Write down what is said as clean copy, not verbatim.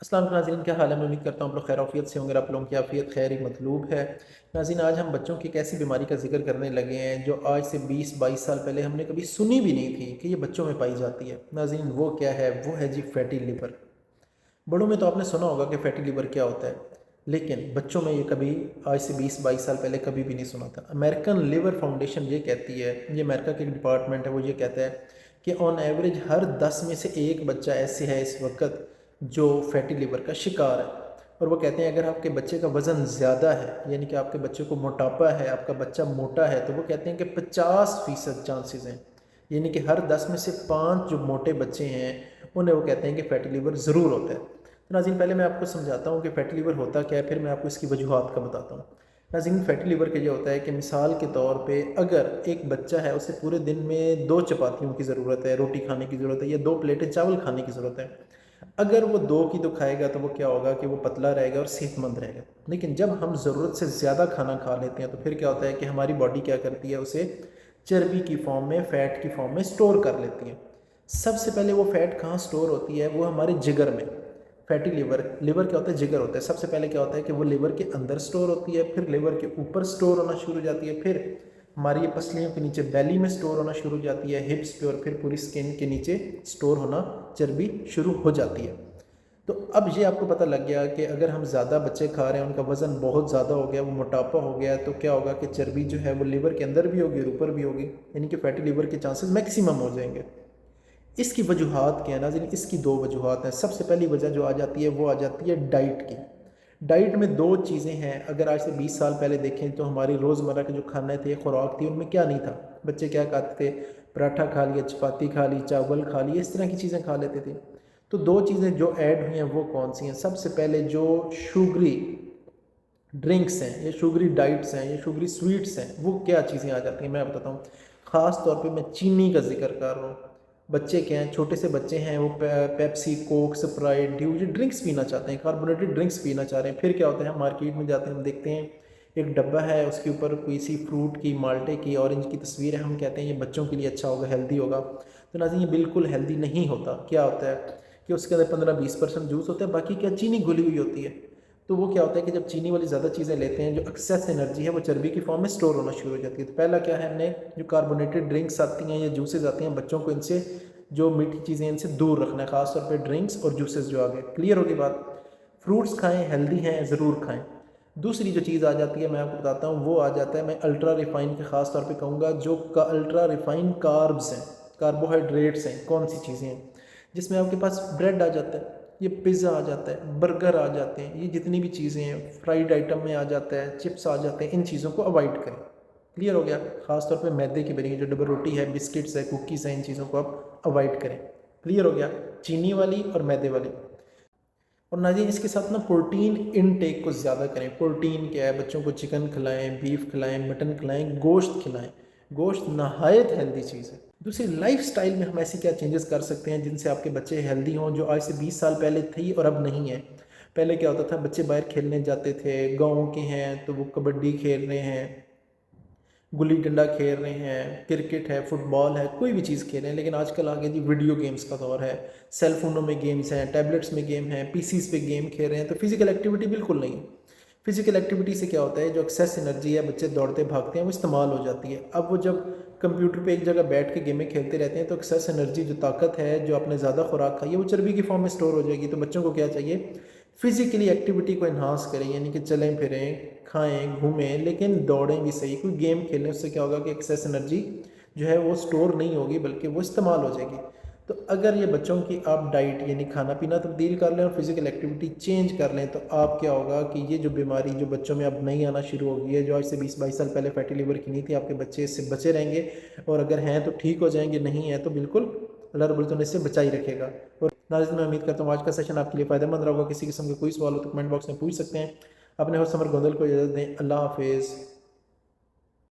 अस्सलाम वालेकुम नाज़रीन, क्या हाल है। मैं उम्मीद करता हूँ आप लोग खैर आफियत से होंगे। आप लोगों की आफियत खैर ही मतलूब है। नाज़रीन, आज हम बच्चों की एक ऐसी बीमारी का जिक्र करने लगे हैं जो आज से 20-22 साल पहले हमने कभी सुनी भी नहीं थी कि ये बच्चों में पाई जाती है। नाज़रीन, वो क्या है? वो है जी फैटी लिवर। बड़ों में तो आपने सुना होगा कि फैटी लिवर क्या होता है, लेकिन बच्चों में ये कभी आज से 20-22 साल पहले कभी भी नहीं सुना था। अमेरिकन लिवर फाउंडेशन ये कहती है, ये अमेरिका की एक डिपार्टमेंट है, वो ये कहता है कि ऑन एवरेज हर 10 में से एक बच्चा ऐसे है इस वक्त जो फैटी लिवर का शिकार है। और वो कहते हैं अगर आपके बच्चे का वज़न ज़्यादा है, यानी कि आपके बच्चे को मोटापा है, आपका बच्चा मोटा है, तो वो कहते हैं कि 50% चांसेस हैं, यानी कि हर 10 में से 5 जो मोटे बच्चे हैं उन्हें वो कहते हैं कि फैटी लिवर ज़रूर होता है। तो नाज़रीन, पहले मैं आपको समझाता हूँ कि फैटी लिवर होता क्या है, फिर मैं आपको इसकी वजूहात का बताता हूँ। नाज़रीन, फैटी लिवर के ये होता है कि मिसाल के तौर पे अगर एक बच्चा है, उसे पूरे दिन में 2 चपातियों की ज़रूरत है, रोटी खाने की ज़रूरत है, या 2 प्लेटें चावल खाने की ज़रूरत है। अगर वो 2 की तो खाएगा तो वो क्या होगा कि वो पतला रहेगा और सेहतमंद रहेगा। लेकिन जब हम ज़रूरत से ज़्यादा खाना खा लेते हैं तो फिर क्या होता है कि हमारी बॉडी क्या करती है, उसे चर्बी की फॉर्म में, फैट की फॉर्म में स्टोर कर लेती है। सबसे पहले वो फैट कहाँ स्टोर होती है? वो हमारे जिगर में। फैटी लिवर, लिवर क्या होता है? जिगर होता है। सबसे पहले क्या होता है कि वो लिवर के अंदर स्टोर होती है, फिर लिवर के ऊपर स्टोर होना शुरू हो जाती है, फिर हमारी ये पसलियों के नीचे बेली में स्टोर होना शुरू हो जाती है, हिप्स पे, और फिर पूरी स्किन के नीचे स्टोर होना, चर्बी शुरू हो जाती है। तो अब ये आपको पता लग गया कि अगर हम ज़्यादा बच्चे खा रहे हैं, उनका वज़न बहुत ज़्यादा हो गया, वो मोटापा हो गया, तो क्या होगा कि चर्बी जो है वो लिवर के अंदर भी होगी और ऊपर भी होगी, यानी कि फैटी लिवर के चांसेस मैक्सिमम हो जाएंगे। इसकी वजूहात क्या है नाज़रीन? इसकी दो वजूहात हैं। सबसे पहली वजह जो आ जाती है वो आ जाती है डाइट की। डाइट में दो चीज़ें हैं। अगर आज से 20 साल पहले देखें तो हमारी रोज़मर्रा के जो खाने थे, खुराक थी, उनमें क्या नहीं था। बच्चे क्या खाते थे? पराठा खा लिया, चपाती खा ली, चावल खा लिए, इस तरह की चीज़ें खा लेते थे। तो दो चीज़ें जो ऐड हुई हैं वो कौन सी हैं? सबसे पहले जो शुगरी ड्रिंक्स हैं, ये शुगरी डाइट्स हैं, ये शुगरी स्वीट्स हैं, वो क्या चीज़ें आ जाती हैं मैं बताता हूँ। ख़ास तौर पे मैं चीनी का जिक्र कर रहा हूँ। बच्चे क्या हैं, छोटे से बच्चे हैं, वो पेप्सी, कोक, स्प्राइट, ड्यू, ये ड्रिंक्स पीना चाहते हैं, कार्बोनेटेड ड्रिंक्स पीना चाह रहे हैं। फिर क्या होता है, हम मार्केट में जाते हैं, हम देखते हैं एक डब्बा है, उसके ऊपर कोई सी फ्रूट की, माल्टे की, ऑरेंज की तस्वीर है। हम कहते हैं ये बच्चों के लिए अच्छा होगा, हेल्दी होगा। तो नाज़रीन, ये बिल्कुल हेल्दी नहीं होता। क्या होता है कि उसके अंदर 15-20% जूस होता है, बाकी क्या चीनी घुली हुई होती है। तो वो क्या होता है कि जब चीनी वाली ज़्यादा चीज़ें लेते हैं, जो एक्सेस एनर्जी है वो चर्बी की फॉर्म में स्टोर होना शुरू हो जाती है। तो पहला क्या है, हमने जो कार्बोनेटेड ड्रिंक्स आती हैं या जूसेस आती हैं, बच्चों को इनसे, जो मीठी चीज़ें, इनसे दूर रखना है, ख़ासतौर पे ड्रिंक्स और जूसेस जो आ गए। क्लियर होगी बात? फ्रूट्स खाएँ, हेल्दी हैं, ज़रूर खाएँ। दूसरी जो चीज़ आ जाती है मैं आपको बताता हूँ, वो आ जाता है, मैं अल्ट्रा रिफ़ाइन के ख़ास तौर पे कहूँगा, जो का अल्ट्रा रिफ़ाइन कार्ब्स हैं, कार्बोहाइड्रेट्स हैं। कौन सी चीज़ें हैं? जिसमें आपके पास ब्रेड आ जाता है, ये पिज़्ज़ा आ जाता है, बर्गर आ जाते हैं, ये जितनी भी चीज़ें हैं, फ्राइड आइटम में आ जाता है, चिप्स आ जाते हैं, इन चीज़ों को अवॉइड करें। क्लियर हो गया? ख़ास तौर पे मैदे की बनी हुई जो डबल रोटी है, बिस्किट्स है, कुकीज़ हैं, इन चीज़ों को आप अवॉइड करें। क्लियर हो गया? चीनी वाली और मैदे वाली। और नाज़रीन, इसके साथ ना प्रोटीन इनटेक को ज़्यादा करें। प्रोटीन क्या है? बच्चों को चिकन खिलाएँ, बीफ खिलाएँ, मटन खिलाएँ, गोश्त खिलाएँ। गोश्त नहायत हेल्दी चीज़ है। दूसरी, लाइफ़स्टाइल में हम ऐसी क्या चेंजेस कर सकते हैं जिनसे आपके बच्चे हेल्दी हों, जो आज से 20 साल पहले थी और अब नहीं है। पहले क्या होता था, बच्चे बाहर खेलने जाते थे, गाँव के हैं तो वो कबड्डी खेल रहे हैं, गुल्ली डंडा खेल रहे हैं, क्रिकेट है, फुटबॉल है, कोई भी चीज़ खेल रहे हैं। लेकिन आजकल आ गया जी वीडियो गेम्स का दौर है। सेल फ़ोनों में गेम्स हैं, टैबलेट्स में गेम हैं, पीसीज़ पे गेम खेल रहे हैं, तो फिज़िकल एक्टिविटी बिल्कुल नहीं है। फिज़िकल एक्टिविटी से क्या होता है, जो एक्सेस एनर्जी है, बच्चे दौड़ते भागते हैं, वो इस्तेमाल हो जाती है। अब वो जब कंप्यूटर पे एक जगह बैठ के गेमें खेलते रहते हैं तो एक्सेस एनर्जी, जो ताकत है, जो आपने ज़्यादा खुराक खाई है, वो चर्बी की फॉर्म में स्टोर हो जाएगी। तो बच्चों को क्या चाहिए? फिज़िकली एक्टिविटी को इन्हांस करें, यानी कि चलें फिरें, खाएँ, घूमें, लेकिन दौड़ें भी सही। कोई गेम खेलें, उससे क्या होगा कि एक्सेस एनर्जी जो है वो स्टोर नहीं होगी, बल्कि वो इस्तेमाल हो जाएगी। तो अगर ये बच्चों की आप डाइट, यानी खाना-पीना तब्दील कर लें और फिज़िकल एक्टिविटी चेंज कर लें, तो आप क्या होगा कि ये जो बीमारी जो बच्चों में अब नई आना शुरू हो गई है, जो आज से 20-22 साल पहले फैटी लिवर की नहीं थी, आपके बच्चे इससे बचे रहेंगे। और अगर हैं तो ठीक हो जाएँगे, नहीं है तो बिल्कुल अल्लाह रब्बुल इज़्ज़त इससे बचा ही रखेगा। और नाज़रीन, मैं उम्मीद करता हूँ आज का सेशन आपके लिए फ़ायदेमंद रहा होगा। किसी किस्म का कोई सवाल हो तो कमेंट बॉक्स में पूछ सकते हैं। अपने होस्ट समर गोंदल को इजाज़त दें। अल्लाह हाफ़िज़।